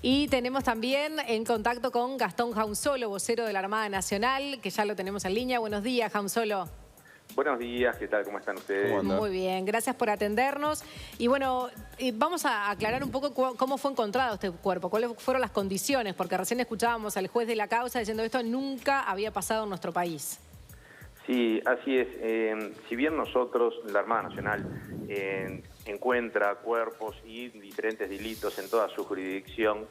Y tenemos también en contacto con Gastón Jaunzolo, vocero de la Armada Nacional, que ya lo tenemos en línea. Buenos días, Jaunzolo. Buenos días, ¿qué tal? ¿Cómo están ustedes? ¿Cómo anda? Muy bien, gracias por atendernos. Y bueno, vamos a aclarar un poco cómo fue encontrado este cuerpo, cuáles fueron las condiciones, porque recién escuchábamos al juez de la causa diciendo que esto nunca había pasado en nuestro país. Sí, así es. Si bien nosotros, la Armada Nacional, encuentra cuerpos y diferentes delitos en toda su jurisdicción,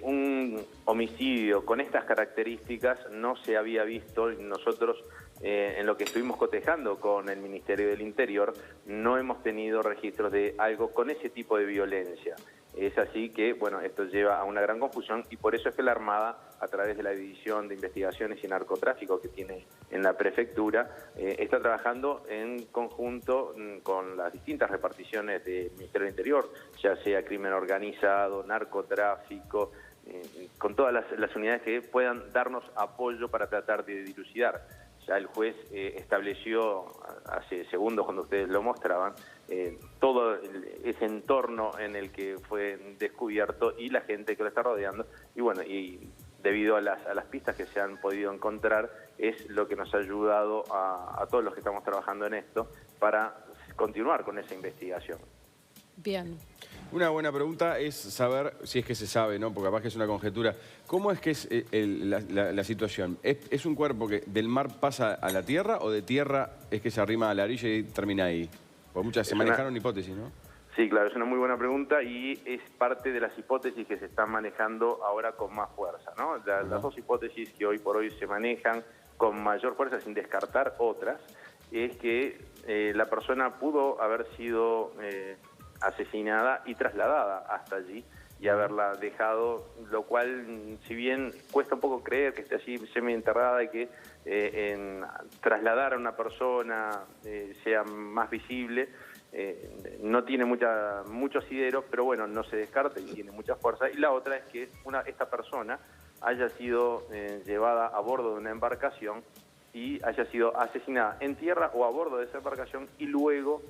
un homicidio con estas características no se había visto. Nosotros, en lo que estuvimos cotejando con el Ministerio del Interior, no hemos tenido registros de algo con ese tipo de violencia. Es así que, bueno, esto lleva a una gran confusión y por eso es que la Armada, a través de la División de Investigaciones y Narcotráfico que tiene en la Prefectura, está trabajando en conjunto con las distintas reparticiones del Ministerio del Interior, ya sea crimen organizado, narcotráfico, con todas las unidades que puedan darnos apoyo para tratar de dilucidar. Ya el juez estableció hace segundos cuando ustedes lo mostraban todo ese entorno en el que fue descubierto y la gente que lo está rodeando. Y bueno, y debido a las pistas que se han podido encontrar, es lo que nos ha ayudado a todos los que estamos trabajando en esto para continuar con esa investigación. Bien. Una buena pregunta es saber, si es que se sabe, ¿no? Porque capaz que es una conjetura, ¿cómo es que es la situación? ¿Es un cuerpo que del mar pasa a la tierra o de tierra es que se arrima a la orilla y termina ahí? Porque muchas se manejaron hipótesis, ¿no? Sí, claro, es una muy buena pregunta y es parte de las hipótesis que se están manejando ahora con más fuerza, ¿no? Las dos hipótesis que hoy por hoy se manejan con mayor fuerza, sin descartar otras, es que la persona pudo haber sido asesinada y trasladada hasta allí y haberla dejado, lo cual, si bien cuesta un poco creer que esté allí semi-enterrada y que trasladar a una persona sea más visible, no tiene mucho asidero, pero bueno, no se descarta y tiene mucha fuerza. Y la otra es que esta persona haya sido llevada a bordo de una embarcación y haya sido asesinada en tierra o a bordo de esa embarcación y luego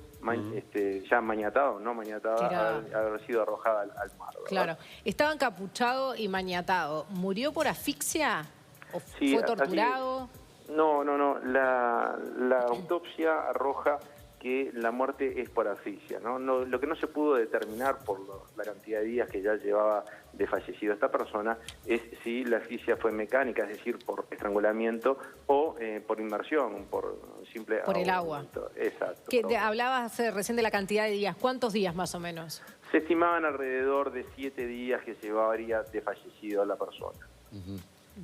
ya maniatada o no maniatada, haber sido arrojada al mar, ¿verdad? Claro. ¿Estaba encapuchado y maniatado? ¿Murió por asfixia o Sí, fue torturado? No. La autopsia arroja que la muerte es por asfixia, ¿no? Lo que no se pudo determinar por la cantidad de días que ya llevaba de fallecido esta persona es si la asfixia fue mecánica, es decir, por estrangulamiento o por inmersión, por simple Por el agua. Exacto. Hablabas recién de la cantidad de días. ¿Cuántos días más o menos? Se estimaban alrededor de 7 días que llevaría de fallecido a la persona.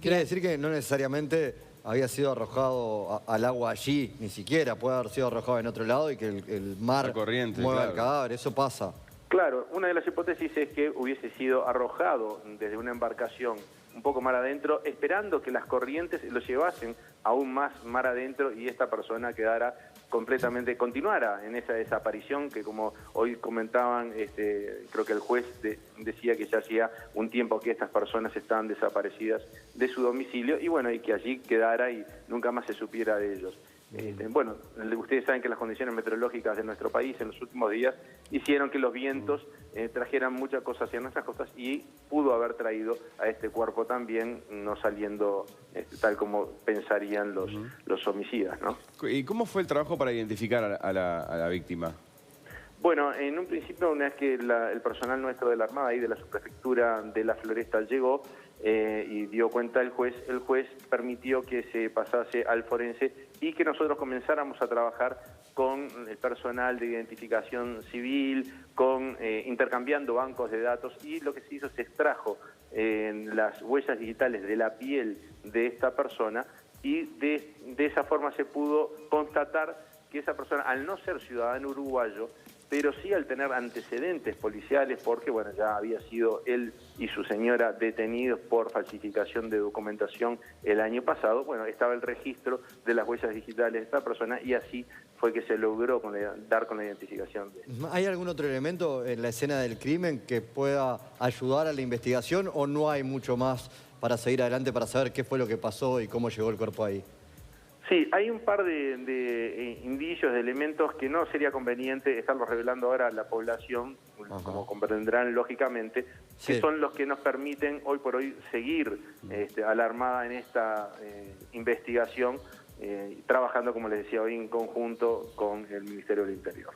Quiere decir que no necesariamente había sido arrojado al agua allí, ni siquiera puede haber sido arrojado en otro lado y que el mar mueva el cadáver, eso pasa. Claro, una de las hipótesis es que hubiese sido arrojado desde una embarcación un poco mar adentro, esperando que las corrientes lo llevasen aún más mar adentro y esta persona continuara en esa desaparición que, como hoy comentaban, creo que el juez decía que ya hacía un tiempo que estas personas estaban desaparecidas de su domicilio y bueno, y que allí quedara y nunca más se supiera de ellos. Bueno, ustedes saben que las condiciones meteorológicas de nuestro país en los últimos días hicieron que los vientos trajeran muchas cosas hacia nuestras costas y pudo haber traído a este cuerpo también, no saliendo tal como pensarían los homicidas, ¿no? ¿Y cómo fue el trabajo para identificar a la víctima? Bueno, en un principio, una vez que el personal nuestro de la Armada y de la Subprefectura de la Floresta llegó y dio cuenta el juez permitió que se pasase al forense y que nosotros comenzáramos a trabajar con el personal de identificación civil, intercambiando bancos de datos y lo que se hizo se extrajo las huellas digitales de la piel de esta persona y de esa forma se pudo constatar que esa persona, al no ser ciudadano uruguayo, pero sí al tener antecedentes policiales, porque bueno, ya había sido él y su señora detenidos por falsificación de documentación el año pasado, bueno, estaba el registro de las huellas digitales de esta persona y así fue que se logró dar con la identificación de él. ¿Hay algún otro elemento en la escena del crimen que pueda ayudar a la investigación o no hay mucho más para seguir adelante para saber qué fue lo que pasó y cómo llegó el cuerpo ahí? Sí, hay un par de indicios, de elementos que no sería conveniente estarlos revelando ahora a la población, como comprenderán lógicamente, que son los que nos permiten hoy por hoy seguir a la Armada en esta investigación, trabajando, como les decía hoy, en conjunto con el Ministerio del Interior.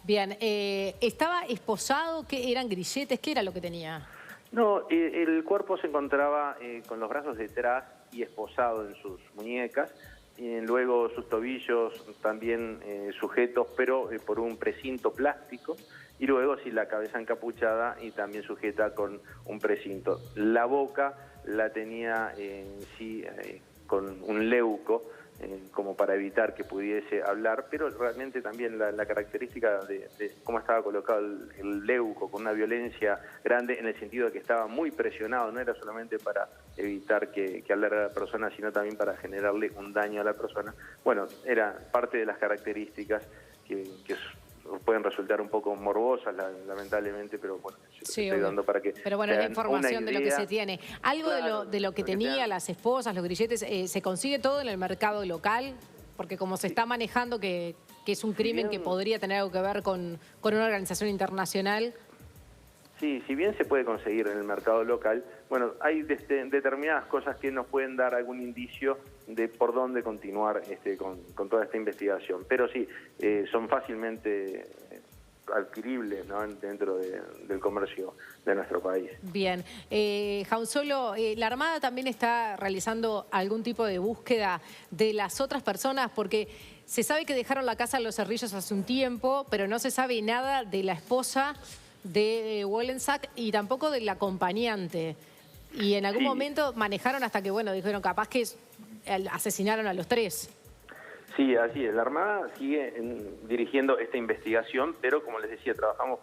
Bien, ¿estaba esposado? ¿Qué eran grilletes? ¿Qué era lo que tenía? No, el cuerpo se encontraba con los brazos detrás y esposado en sus muñecas, y luego sus tobillos también sujetos, pero por un precinto plástico, y luego sí la cabeza encapuchada y también sujeta con un precinto. La boca la tenía con un leuco, como para evitar que pudiese hablar, pero realmente también la característica de cómo estaba colocado el leuco, con una violencia grande, en el sentido de que estaba muy presionado, no era solamente para evitar que hablara la persona, sino también para generarle un daño a la persona. Bueno, era parte de las características que pueden resultar un poco morbosas, lamentablemente, pero bueno, estoy dando para que... Pero bueno, es la información de lo que se tiene. ¿Algo de lo que tenía las esposas, los grilletes, se consigue todo en el mercado local? Porque como se está manejando que es un crimen que podría tener algo que ver con una organización internacional... Sí, si bien se puede conseguir en el mercado local, bueno, hay determinadas cosas que nos pueden dar algún indicio de por dónde continuar con toda esta investigación. Pero sí, son fácilmente adquiribles, ¿no?, dentro del comercio de nuestro país. Bien. Jausolo, ¿la Armada también está realizando algún tipo de búsqueda de las otras personas? Porque se sabe que dejaron la casa Los Cerrillos hace un tiempo, pero no se sabe nada de la esposa de Wollensak y tampoco del acompañante. Y en algún momento manejaron hasta que, bueno, dijeron capaz que asesinaron a los tres. Sí, así es. La Armada sigue dirigiendo esta investigación, pero como les decía, trabajamos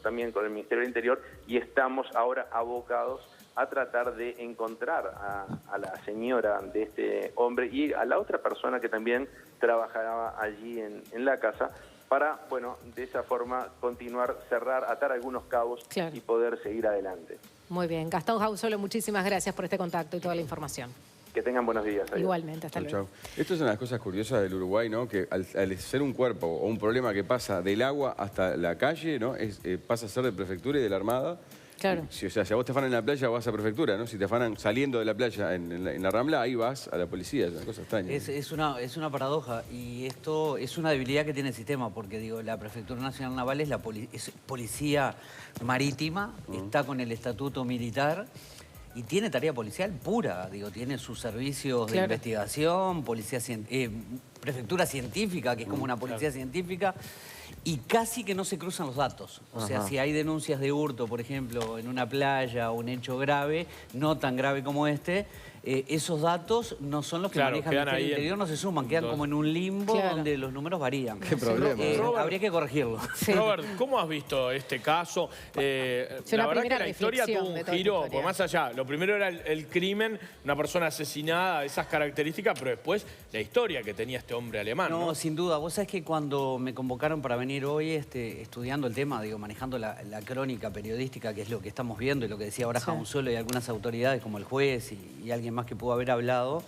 también con el Ministerio del Interior y estamos ahora abocados a tratar de encontrar a la señora de este hombre y a la otra persona que también trabajaba allí en la casa, para, bueno, de esa forma continuar, cerrar, atar algunos cabos y poder seguir adelante. Muy bien. Gastón Jausolo, muchísimas gracias por este contacto y toda la información. Que tengan buenos días. Adiós. Igualmente, hasta luego. Esto es una de las cosas curiosas del Uruguay, ¿no? Que al ser un cuerpo o un problema que pasa del agua hasta la calle, ¿no? Pasa a ser de prefectura y de la Armada. Claro. Si a vos te afanan en la playa, vas a prefectura, ¿no? Si te afanan saliendo de la playa en la Rambla, ahí vas a la policía. Es una cosa extraña. Es una paradoja y esto es una debilidad que tiene el sistema, porque digo, la Prefectura Nacional Naval es es policía marítima, está con el estatuto militar y tiene tarea policial pura, digo, tiene sus servicios de investigación, prefectura científica, que es como una policía científica, y casi que no se cruzan los datos. O sea, si hay denuncias de hurto, por ejemplo, en una playa o un hecho grave, no tan grave como este, esos datos no son los que maneja el Ministerio del Interior, no se suman, quedan como en un limbo donde los números varían. Qué problema. Habría que corregirlo. Robert, ¿cómo has visto este caso? La verdad que la historia tuvo un giro, por más allá. Lo primero era el crimen, una persona asesinada, esas características, pero después la historia que tenía este hombre alemán. No, sin duda. Vos sabés que cuando me convocaron para venir hoy estudiando el tema, digo, manejando la crónica periodística, que es lo que estamos viendo y lo que decía ahora Jausolo y algunas autoridades como el juez y alguien más que pudo haber hablado,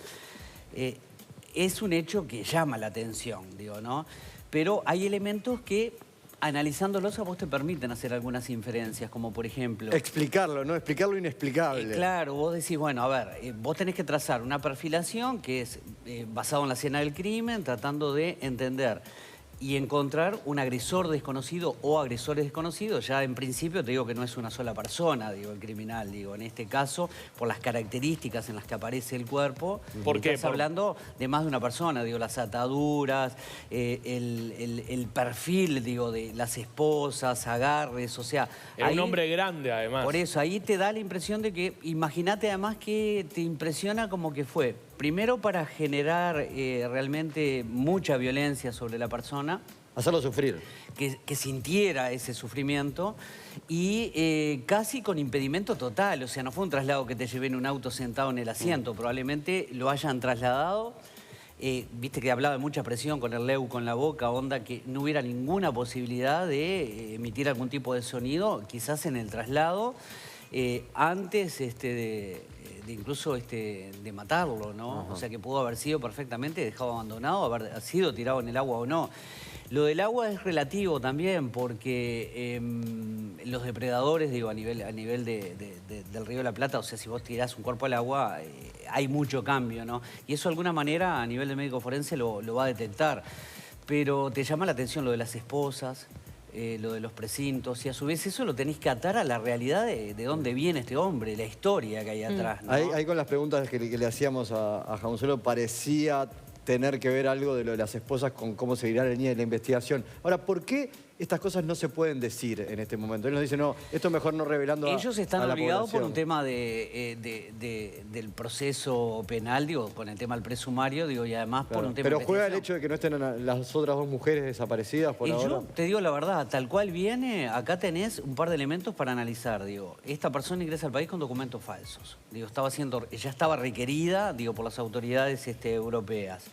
es un hecho que llama la atención, digo, ¿no? Pero hay elementos que, analizándolos, a vos te permiten hacer algunas inferencias, como por ejemplo... Explicarlo, ¿no? Explicar lo inexplicable. Claro, vos decís, bueno, a ver, vos tenés que trazar una perfilación que es basado en la escena del crimen, tratando de entender y encontrar un agresor desconocido o agresores desconocidos. Ya en principio te digo que no es una sola persona, digo, el criminal, digo, en este caso, por las características en las que aparece el cuerpo. ¿Por qué? Estás hablando de más de una persona, digo, las ataduras, el perfil, digo, de las esposas, agarres, o sea... Era un hombre grande, además. Por eso, ahí te da la impresión de que, imagínate además que te impresiona como que fue, primero para generar realmente mucha violencia sobre la persona. Hacerlo sufrir. Que sintiera ese sufrimiento y casi con impedimento total. O sea, no fue un traslado que te llevé en un auto sentado en el asiento. Probablemente lo hayan trasladado. Viste que hablaba de mucha presión con el leuco en la boca, onda que no hubiera ninguna posibilidad de emitir algún tipo de sonido, quizás en el traslado, antes de incluso de matarlo, ¿no? O sea que pudo haber sido perfectamente dejado abandonado, haber sido tirado en el agua o no. Lo del agua es relativo también, porque los depredadores, digo, a nivel del Río de la Plata, o sea, si vos tirás un cuerpo al agua, hay mucho cambio, ¿no? Y eso de alguna manera, a nivel de médico forense, lo va a detectar. Pero te llama la atención lo de las esposas, lo de los precintos, y a su vez eso lo tenés que atar a la realidad de dónde viene este hombre, la historia que hay atrás, ¿no? Ahí con las preguntas que le hacíamos a Jaunzuelo parecía tener que ver algo de lo de las esposas con cómo seguirá la línea de la investigación. Ahora, ¿por qué estas cosas no se pueden decir en este momento? Él nos dice, no, esto es mejor no revelando a la población. Ellos están obligados por un tema del proceso penal, digo, con el tema del presumario, digo, y además por un tema Pero juega el hecho de que no estén las otras dos mujeres desaparecidas por ahora. Yo te digo la verdad, tal cual viene, acá tenés un par de elementos para analizar, digo. Esta persona ingresa al país con documentos falsos. Digo, ya estaba requerida, digo, por las autoridades europeas.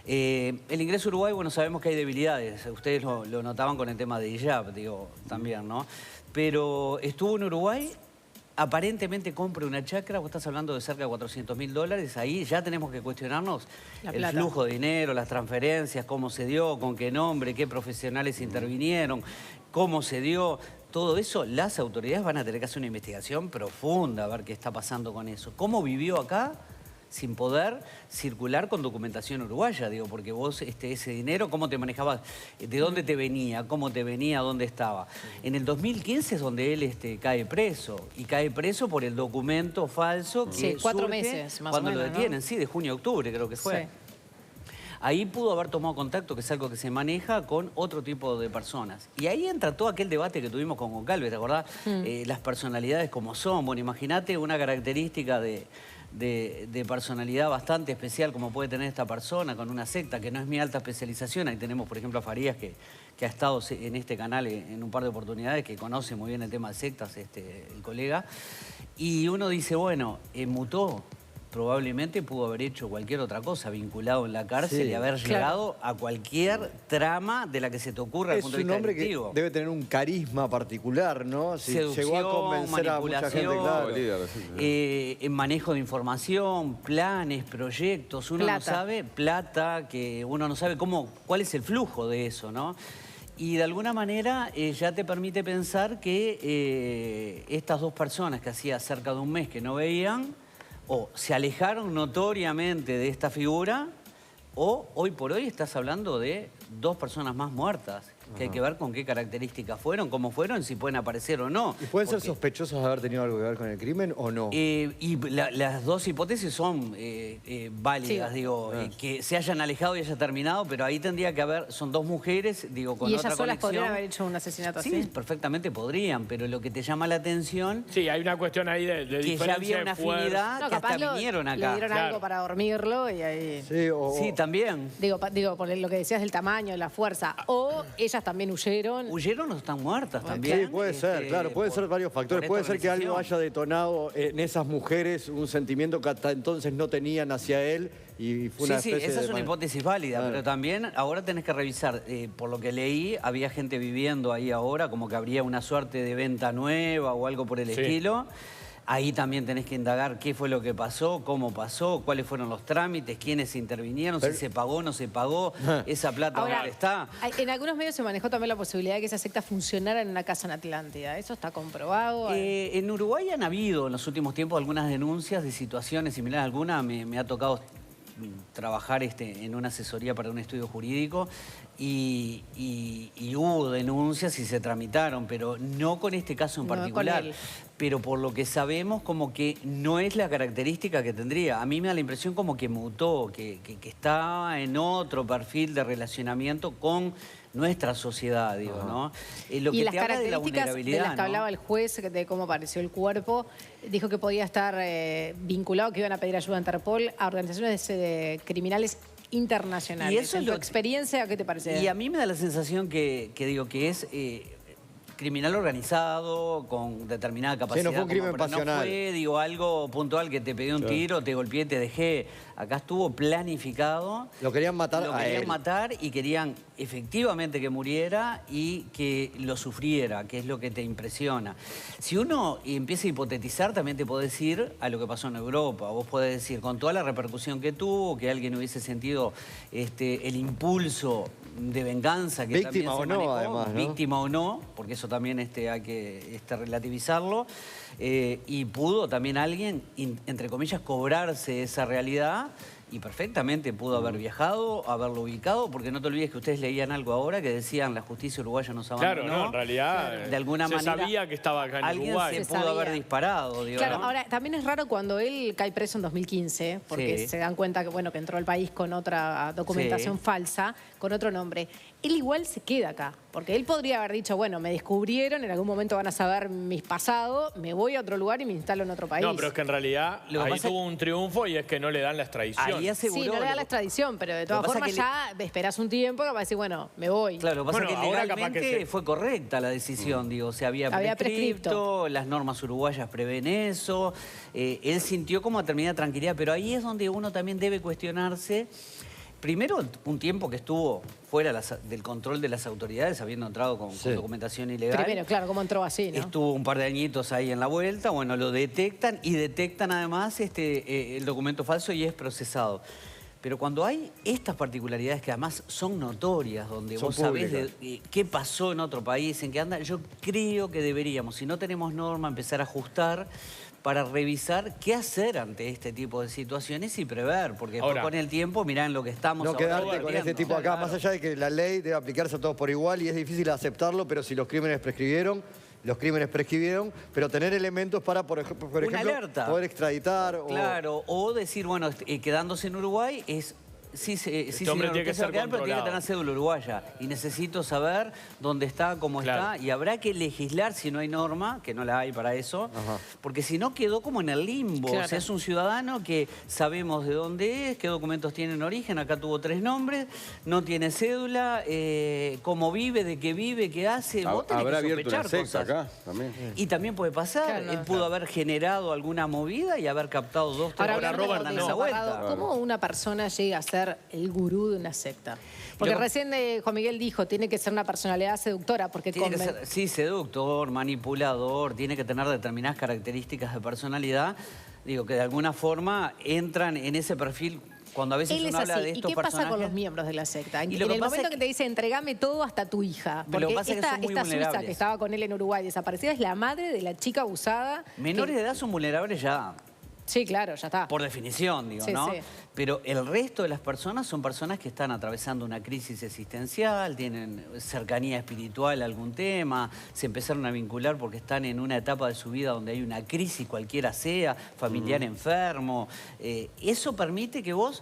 El ingreso a Uruguay, bueno, sabemos que hay debilidades. Ustedes lo notaban con el tema de hijab, digo, también, ¿no? Pero estuvo en Uruguay, aparentemente compra una chacra, vos estás hablando de cerca de $400.000, ahí ya tenemos que cuestionarnos el flujo de dinero, las transferencias, cómo se dio, con qué nombre, qué profesionales intervinieron, cómo se dio. Todo eso, las autoridades van a tener que hacer una investigación profunda a ver qué está pasando con eso. ¿Cómo vivió acá sin poder circular con documentación uruguaya? Digo, porque vos ese dinero, ¿cómo te manejabas? ¿De dónde te venía? ¿Cómo te venía? ¿Dónde estaba? En el 2015 es donde él cae preso. Y cae preso por el documento falso que 4 meses, más o menos, cuando lo detienen. ¿no? Sí, de junio a octubre creo que fue. Sí. Ahí pudo haber tomado contacto, que es algo que se maneja, con otro tipo de personas. Y ahí entra todo aquel debate que tuvimos con Goncalves, ¿te acordás? Las personalidades como son. Bueno, imagínate una característica de personalidad bastante especial como puede tener esta persona con una secta, que no es mi alta especialización. Ahí tenemos, por ejemplo, a Farías, que ha estado en este canal en un par de oportunidades, que conoce muy bien el tema de sectas, el colega. Y uno dice, bueno, mutó. Probablemente pudo haber hecho cualquier otra cosa, vinculado en la cárcel y haber llegado a cualquier trama de la que se te ocurra desde el punto de vista delictivo. Es un hombre que debe tener un carisma particular, ¿no? Si seducción, llegó a convencer a mucha gente, claro. En manejo de información, planes, proyectos, uno no sabe, que uno no sabe cuál es el flujo de eso, ¿no? Y de alguna manera ya te permite pensar que estas dos personas que hacía cerca de un mes que no veían, o se alejaron notoriamente de esta figura, o hoy por hoy estás hablando de dos personas más muertas, que hay que ver con qué características fueron, cómo fueron, si pueden aparecer o no. ¿Y pueden ser sospechosos de haber tenido algo que ver con el crimen o no? Y las dos hipótesis son válidas, digo, que se hayan alejado y haya terminado, pero ahí tendría que haber, son dos mujeres, digo, con otra conexión. ¿Y ellas solas podrían haber hecho un asesinato así? Sí, perfectamente podrían, pero lo que te llama la atención... Sí, hay una cuestión ahí de diferencia. Que ya había una afinidad, que hasta vinieron acá. Le dieron algo para dormirlo y ahí... Sí, también. Digo, por lo que decías del tamaño, la fuerza, o ellas también huyeron. ¿Huyeron o están muertas también? Sí, puede ser, claro, pueden ser varios factores. Puede ser que algo haya detonado en esas mujeres un sentimiento que hasta entonces no tenían hacia él y fue una especie esa es una hipótesis válida, claro. Pero también ahora tenés que revisar, por lo que leí, había gente viviendo ahí ahora, como que habría una suerte de venta nueva o algo por el estilo. Ahí también tenés que indagar qué fue lo que pasó, cómo pasó, cuáles fueron los trámites, quiénes intervinieron, si se pagó o no se pagó, esa plata dónde está. En algunos medios se manejó también la posibilidad de que esa secta funcionara en una casa en Atlántida. ¿Eso está comprobado? En Uruguay han habido en los últimos tiempos algunas denuncias de situaciones similares. Alguna me ha tocado trabajar en una asesoría para un estudio jurídico y hubo denuncias y se tramitaron, pero no con este caso en particular. Pero por lo que sabemos, como que no es la característica que tendría. A mí me da la impresión como que mutó, que estaba en otro perfil de relacionamiento con nuestra sociedad, digo, ¿no? Lo que y las te habla de la características de las que hablaba el juez, de cómo apareció el cuerpo, dijo que podía estar vinculado, que iban a pedir ayuda a Interpol, a organizaciones criminales internacionales. Y eso ¿En tu experiencia qué te parece? Y a mí me da la sensación que digo que es criminal organizado, con determinada capacidad. Sí, no fue un crimen pasional. No fue, digo, algo puntual que te pegué un tiro, te golpeé, te dejé. Acá estuvo planificado. Lo querían matar a él. Lo querían matar y querían efectivamente que muriera y que lo sufriera, que es lo que te impresiona. Si uno empieza a hipotetizar, también te podés ir a lo que pasó en Europa. Vos podés decir, con toda la repercusión que tuvo, que alguien hubiese sentido el impulso de venganza que víctima también se o no, manejó, además, ¿no? víctima o no, porque eso también hay que relativizarlo, y pudo también alguien, entre comillas, cobrarse esa realidad. Y perfectamente pudo haber viajado, haberlo ubicado, porque no te olvides que ustedes leían algo ahora que decían la justicia uruguaya nos abandonó. Claro, no, en realidad de alguna manera sabía que estaba acá en Uruguay. Alguien se pudo haber disparado, digo, claro, ¿no? ahora también es raro cuando él cae preso en 2015, porque Sí. se dan cuenta que, bueno, que entró al país con otra documentación falsa, con otro nombre. Él igual se queda acá, porque él podría haber dicho, bueno, me descubrieron, en algún momento van a saber mis pasados, me voy a otro lugar y me instalo en otro país. No, pero es que en realidad ahí tuvo un triunfo y es que no le dan la extradición. Ahí aseguró, sí, no le da la extradición, pero de todas formas ya esperás un tiempo que va a decir, bueno, me voy. Claro, lo que pasa es que ahora capaz legalmente fue correcta la decisión, digo, se había prescripto, las normas uruguayas prevén eso, él sintió como determinada tranquilidad, pero ahí es donde uno también debe cuestionarse. Primero, un tiempo que estuvo fuera del control de las autoridades, habiendo entrado con documentación ilegal. Primero, claro, cómo entró así, ¿no? Estuvo un par de añitos ahí en la vuelta, bueno, lo detectan y detectan además el documento falso y es procesado. Pero cuando hay estas particularidades que además son notorias, donde vos sabés qué pasó en otro país, en qué anda, yo creo que deberíamos, si no tenemos norma, empezar a ajustar para revisar qué hacer ante este tipo de situaciones y prever, porque después con el tiempo, mirá en lo que estamos no quedarte con este tipo acá, más allá de que la ley debe aplicarse a todos por igual y es difícil aceptarlo, pero si los crímenes prescribieron, pero tener elementos para, por ejemplo, poder extraditar. Claro, o decir, bueno, quedándose en Uruguay es... Sí, hombre tiene que ser pero tiene que controlado. tener cédula uruguaya. Y necesito saber dónde está, cómo está. Y habrá que legislar si no hay norma, que no la hay para eso. Porque si no quedó como en el limbo. O sea, es un ciudadano que sabemos de dónde es, qué documentos tienen origen. Acá tuvo 3 nombres, no tiene cédula, cómo vive, de qué vive, qué hace. Vos tenés ¿Habrá que abierto una sospechar secta cosas. acá también? Y también puede pasar. Él pudo haber generado alguna movida y haber captado 2, 3 Ahora, Robert, no. ¿Cómo una persona llega a ser el gurú de una secta? Porque recién Juan Miguel dijo, tiene que ser una personalidad seductora, porque tiene que ser, sí, seductor, manipulador, tiene que tener determinadas características de personalidad, digo, que de alguna forma entran en ese perfil. Cuando a veces uno habla de estos personajes... ¿Y qué pasa con los miembros de la secta? En el momento que te dice, entregame todo hasta tu hija. Porque esta suiza que estaba con él en Uruguay desaparecida es la madre de la chica abusada. Menores de edad son vulnerables ya. Sí, claro, ya está. Por definición, digo, ¿no? Sí. Pero el resto de las personas son personas que están atravesando una crisis existencial, tienen cercanía espiritual a algún tema, se empezaron a vincular porque están en una etapa de su vida donde hay una crisis cualquiera sea, familiar enfermo. Eso permite que vos...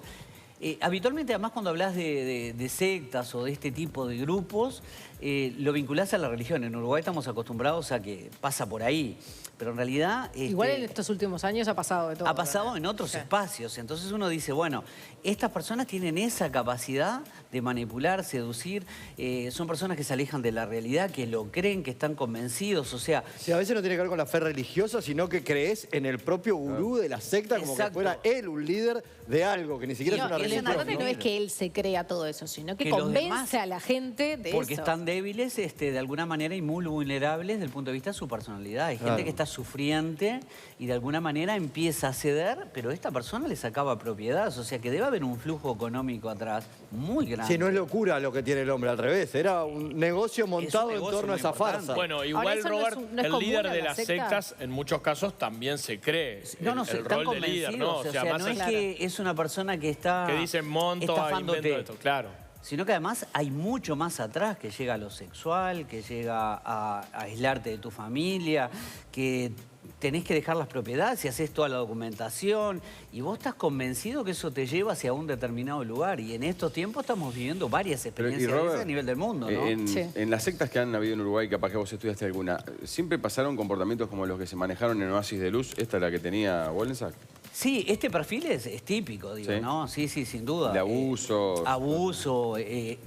habitualmente, además, cuando hablas de sectas o de este tipo de grupos, lo vinculás a la religión. En Uruguay estamos acostumbrados a que pasa por ahí. Pero en realidad... Igual en estos últimos años ha pasado de todo. Ha pasado en otros espacios. Entonces uno dice, bueno, estas personas tienen esa capacidad de manipular, seducir. Son personas que se alejan de la realidad, que lo creen, que están convencidos. O sea... Sí, a veces no tiene que ver con la fe religiosa, sino que crees en el propio gurú de la secta, como que fuera él un líder de algo, que ni siquiera es una religión. Lo importante no es que él se crea todo eso, sino que convence a la gente de eso. Porque están débiles, de alguna manera, y muy vulnerables desde el punto de vista de su personalidad. Hay gente que está sufriente y de alguna manera empieza a ceder, pero esta persona le sacaba propiedades. O sea que debe haber un flujo económico atrás muy grande. Sí, no es locura lo que tiene el hombre, al revés. Era un negocio montado en torno a esa farsa. Bueno, igual, Robert, el líder de las sectas, en muchos casos, también se cree el rol de líder, ¿no? O sea, no es que es una persona que está... Que dicen monto, invento esto, claro. Sino que además hay mucho más atrás, que llega a lo sexual, que llega a aislarte de tu familia, que tenés que dejar las propiedades y haces toda la documentación y vos estás convencido que eso te lleva hacia un determinado lugar. Y en estos tiempos estamos viviendo varias experiencias de ese a nivel del mundo, ¿no? En las sectas que han habido en Uruguay, capaz que vos estudiaste alguna, ¿siempre pasaron comportamientos como los que se manejaron en Oasis de Luz? ¿Esta es la que tenía Wollensack? Sí, este perfil es típico, digo, ¿no? Sí, sin duda. De abuso. Abuso.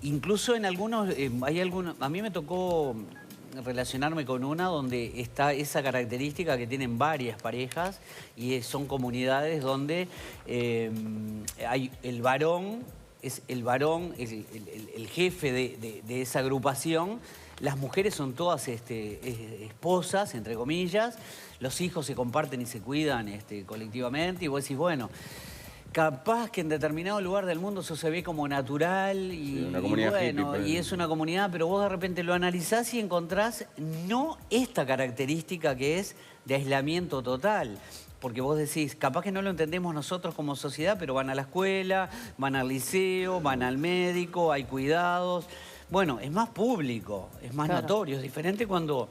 Incluso en algunos, hay algunos... A mí me tocó relacionarme con una donde está esa característica que tienen varias parejas y son comunidades donde hay el varón, es el varón, el jefe de esa agrupación. Las mujeres son todas esposas, entre comillas. Los hijos se comparten y se cuidan colectivamente. Y vos decís, bueno, capaz que en determinado lugar del mundo eso se ve como natural y, sí, una comunidad bueno, hippie, y es una comunidad, pero vos de repente lo analizás y encontrás no esta característica que es de aislamiento total. Porque vos decís, capaz que no lo entendemos nosotros como sociedad, pero van a la escuela, van al liceo, van al médico, hay cuidados. Bueno, es más público, es más notorio. Es diferente cuando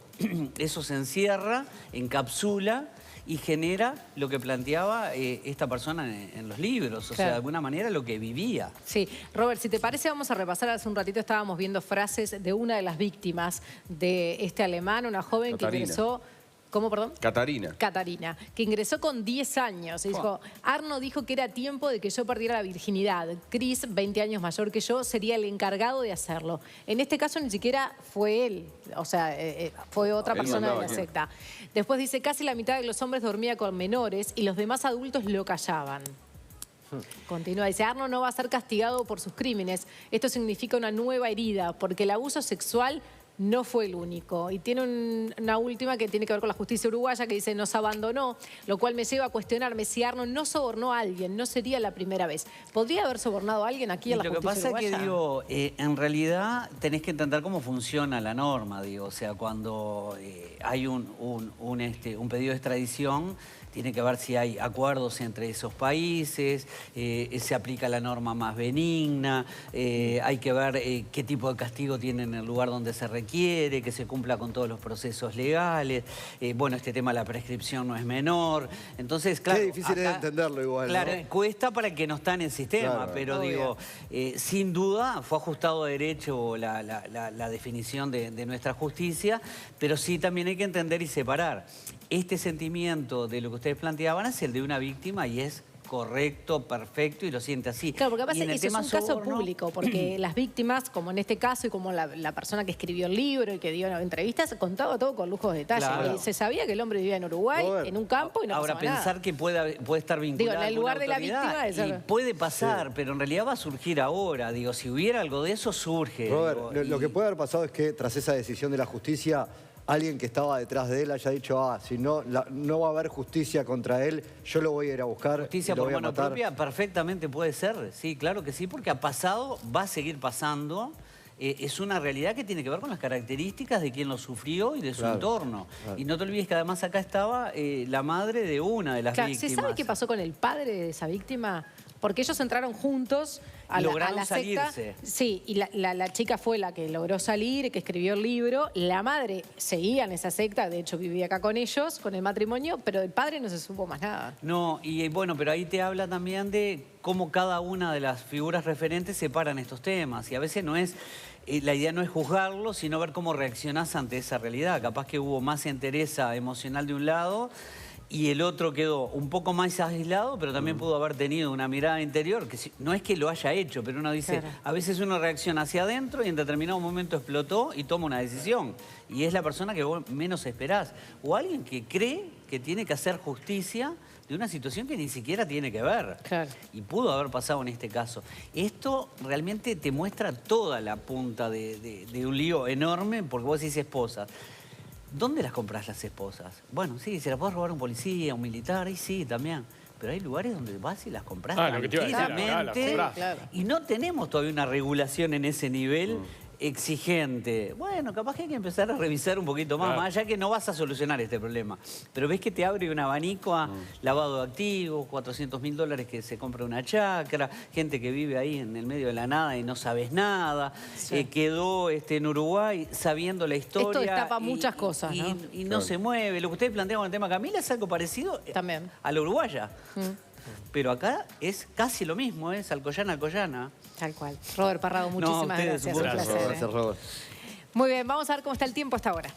eso se encierra, encapsula y genera lo que planteaba esta persona en los libros. O sea, de alguna manera lo que vivía. Sí. Robert, si te parece, vamos a repasar. Hace un ratito estábamos viendo frases de una de las víctimas de este alemán, una joven que ingresó... ¿Cómo, perdón? Catarina. Catarina, que ingresó con 10 años. Y dijo, Arno dijo que era tiempo de que yo perdiera la virginidad. Chris, 20 años mayor que yo, sería el encargado de hacerlo. En este caso ni siquiera fue él, o sea, fue otra persona de la secta. Después dice, casi la mitad de los hombres dormía con menores y los demás adultos lo callaban. Continúa, dice, Arno no va a ser castigado por sus crímenes. Esto significa una nueva herida, porque el abuso sexual no fue el único. Y tiene una última que tiene que ver con la justicia uruguaya, que dice, nos abandonó, lo cual me lleva a cuestionarme si Arno no sobornó a alguien, no sería la primera vez. ¿Podría haber sobornado a alguien aquí en la justicia uruguaya? Lo que pasa es que, en realidad tenés que entender cómo funciona la norma, digo. O sea, cuando hay un pedido de extradición, tiene que ver si hay acuerdos entre esos países, se aplica la norma más benigna, hay que ver qué tipo de castigo tiene en el lugar donde se requiere, que se cumpla con todos los procesos legales. Bueno, este tema de la prescripción no es menor. Entonces, claro... Qué difícil es entenderlo igual, Claro, ¿no? Cuesta para el que no está en el sistema, pero digo, sin duda fue ajustado a derecho la definición de nuestra justicia, pero sí también hay que entender y separar. Este sentimiento de lo que ustedes planteaban es el de una víctima y es correcto, perfecto y lo siente así. Claro, porque pasa eso es un caso público, porque las víctimas, como en este caso y como la persona que escribió el libro y que dio entrevistas, contaba todo con lujos de detalle. Claro. Y se sabía que el hombre vivía en Uruguay, en un campo y no pasaba nada. Ahora, pensar que puede estar vinculado digo, en el lugar de la víctima... Y puede pasar, pero en realidad va a surgir ahora. Digo, si hubiera algo de eso, surge. Robert, digo, lo que puede haber pasado es que tras esa decisión de la justicia, alguien que estaba detrás de él haya dicho, si no, no va a haber justicia contra él, yo lo voy a ir a buscar. Justicia por mano propia perfectamente puede ser, sí, claro que sí, porque ha pasado, va a seguir pasando. Es una realidad que tiene que ver con las características de quien lo sufrió y de su entorno. Y no te olvides que además acá estaba la madre de una de las víctimas. ¿Se sabe qué pasó con el padre de esa víctima? Porque ellos entraron juntos a la secta. Salirse. Sí, y la chica fue la que logró salir, que escribió el libro. La madre seguía en esa secta, de hecho vivía acá con ellos, con el matrimonio, pero del padre no se supo más nada. No, y bueno, pero ahí te habla también de cómo cada una de las figuras referentes separan estos temas. Y a veces no es... la idea no es juzgarlo, sino ver cómo reaccionás ante esa realidad. Capaz que hubo más entereza emocional de un lado y el otro quedó un poco más aislado, pero también pudo haber tenido una mirada interior, que no es que lo haya hecho, pero uno dice, a veces uno reacciona hacia adentro y en determinado momento explotó y toma una decisión. Y es la persona que vos menos esperás. O alguien que cree que tiene que hacer justicia de una situación que ni siquiera tiene que ver. Claro. Y pudo haber pasado en este caso. Esto realmente te muestra toda la punta de un lío enorme, porque vos decís esposas. ¿Dónde las compras las esposas? Bueno, sí, se las puede robar un policía, un militar, y sí, también. Pero hay lugares donde vas y las compras tranquilamente. Y no tenemos todavía una regulación en ese nivel exigente. Bueno, capaz que hay que empezar a revisar un poquito más, más allá que no vas a solucionar este problema. Pero ves que te abre un abanico a lavado de activos, $400.000 que se compra una chacra, gente que vive ahí en el medio de la nada y no sabes nada, quedó en Uruguay sabiendo la historia. Esto destapa muchas cosas, ¿no? Y no se mueve. Lo que ustedes plantean con el tema Camila es algo parecido también a la uruguaya. Pero acá es casi lo mismo, es Alcoyana, Alcoyana. Tal cual. Robert Parrado, muchísimas gracias. Un placer. Gracias, Robert. Muy bien, vamos a ver cómo está el tiempo hasta ahora.